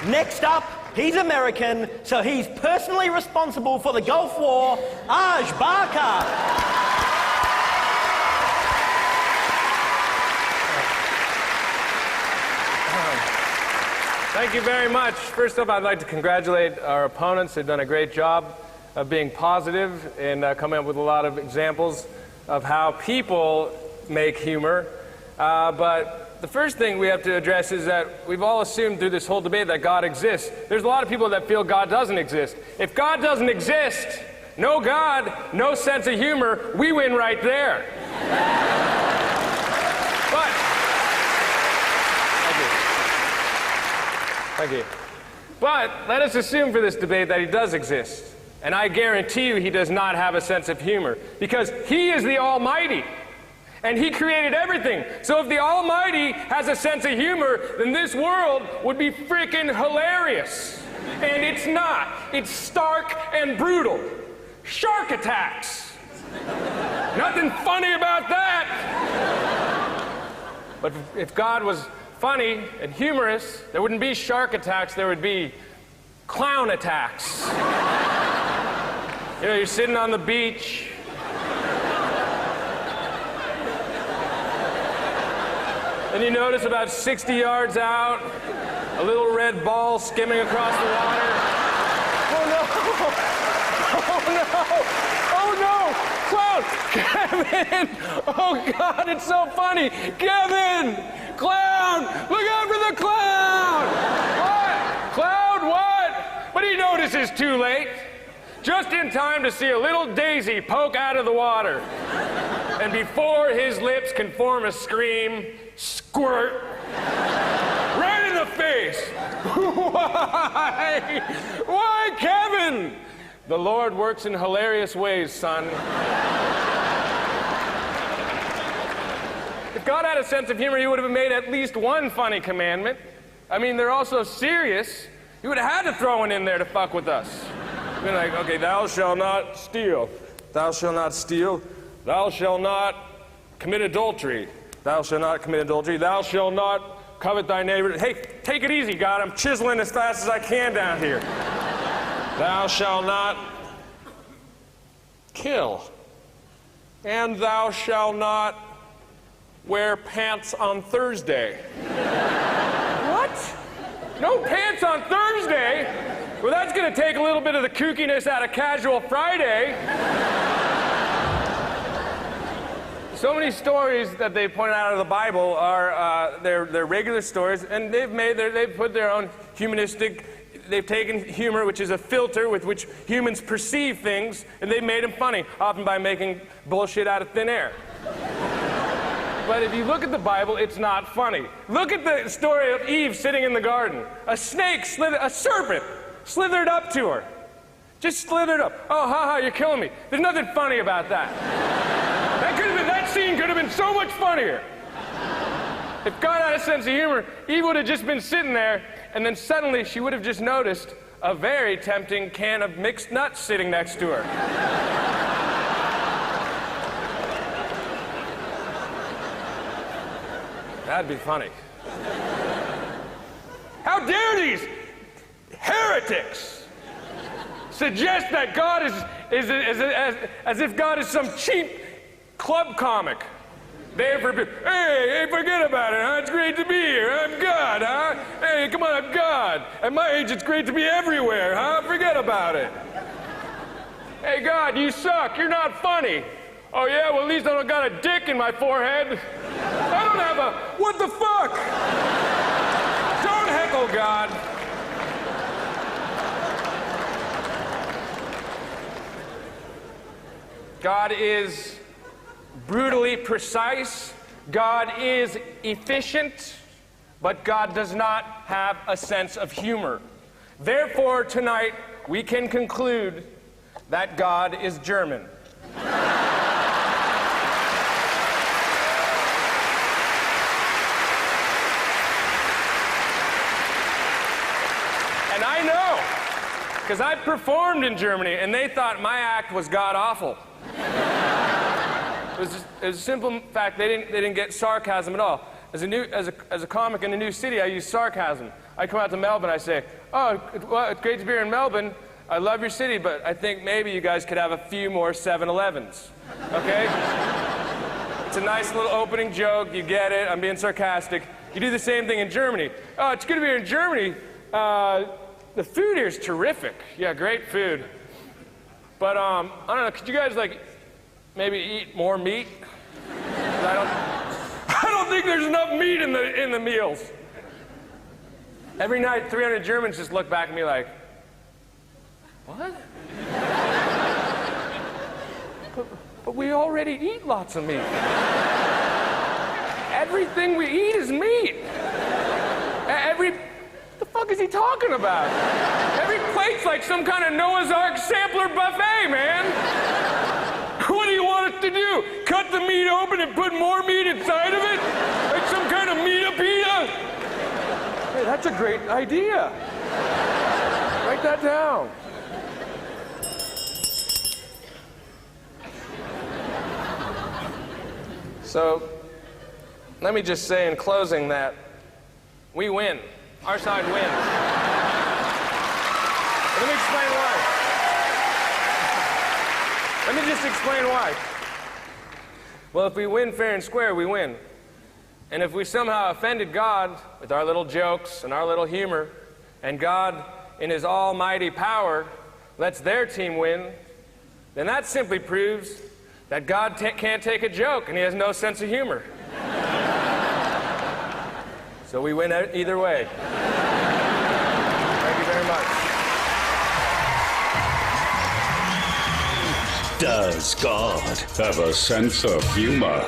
Next up, he's American, so he's personally responsible for the Gulf War, Aj Barker. Thank you very much. First off, I'd like to congratulate our opponents. They've done a great job of being positive and coming up with a lot of examples of how people make humor. But the first thing we have to address is that we've all assumed through this whole debate that God exists. There's a lot of people that feel God doesn't exist. If God doesn't exist, no God, no sense of humor, we win right there. Thank you. But let us assume for this debate that he does exist. And I guarantee you he does not have a sense of humor, because he is the Almighty. And he created everything. So if the Almighty has a sense of humor, then this world would be freaking hilarious. And it's not. It's stark and brutal. Shark attacks. Nothing funny about that. But if God was funny and humorous, there wouldn't be shark attacks, there would be clown attacks. You know, you're sitting on the beach, and you notice about 60 yards out, a little red ball skimming across the water. Oh no! Oh no! Clown! Kevin! Oh God, it's so funny! Kevin! Clown! Look out for the clown! What? Clown, what? But he notices too late. Just in time to see a little daisy poke out of the water. And before his lips can form a scream, squirt. Right in the face. Why? Why, Kevin? The Lord works in hilarious ways, son. If God had a sense of humor, he would have made at least one funny commandment. I mean, they're all so serious. He would have had to throw one in there to fuck with us. Be like, okay, thou shalt not steal. Thou shalt not steal. Thou shalt not commit adultery. Thou shalt not commit adultery. Thou shalt not covet thy neighbor. Hey, take it easy, God. I'm chiseling as fast as I can down here. Thou shalt not kill. And thou shalt not wear pants on Thursday. What? No pants on Thursday? Well, that's going to take a little bit of the kookiness out of Casual Friday. So many stories that they point out of the Bible are they're regular stories, and they've put their own humanistic. They've taken humor, which is a filter with which humans perceive things, and they've made them funny, often by making bullshit out of thin air. But if you look at the Bible, it's not funny. Look at the story of Eve sitting in the garden. A serpent slithered up to her. Just slithered up. Oh, haha, you're killing me. There's nothing funny about that. That scene could have been so much funnier. If God had a sense of humor, Eve would have just been sitting there, and then suddenly she would have just noticed a very tempting can of mixed nuts sitting next to her. That'd be funny. How dare these heretics suggest that God is as if God is some cheap club comic. Hey, forget about it, huh? It's great to be here. I'm God, huh? Hey, come on, I'm God. At my age, it's great to be everywhere, huh? Forget about it. Hey, God, you suck. You're not funny. Oh, yeah? Well, at least I don't got a dick in my forehead. I don't have a... What the fuck? Don't heckle God. God is brutally precise. God is efficient. But God does not have a sense of humor. Therefore, tonight, we can conclude that God is German. And I know, because I've performed in Germany, and they thought my act was god-awful. It was a simple fact, they didn't get sarcasm at all. as a comic in a new city, I use sarcasm. I come out to Melbourne, I say, oh, well, it's great to be here in Melbourne. I love your city, but I think maybe you guys could have a few more 7-Elevens, okay? It's a nice little opening joke, you get it, I'm being sarcastic. You do the same thing in Germany. Oh, it's good to be here in Germany. The food here is terrific. Yeah, great food. But, I don't know, could you guys, like, maybe eat more meat? I don't think there's enough meat in the meals. Every night, 300 Germans just look back at me like, what? But we already eat lots of meat. Everything we eat is meat. What the fuck is he talking about? Every plate's like some kind of Noah's Ark sampler buffet, man. What do you want us to do? Cut the meat open and put more meat inside of it? Like some kind of meat-a-pita? Hey, that's a great idea. Write that down. So, let me just say in closing that we win. Our side wins. Let me explain why. Let me just explain why. Well, if we win fair and square, we win. And if we somehow offended God with our little jokes and our little humor, and God, in His almighty power, lets their team win, then that simply proves that God can't take a joke and He has no sense of humor. So we win either way. Thank you very much. Does God have a sense of humor?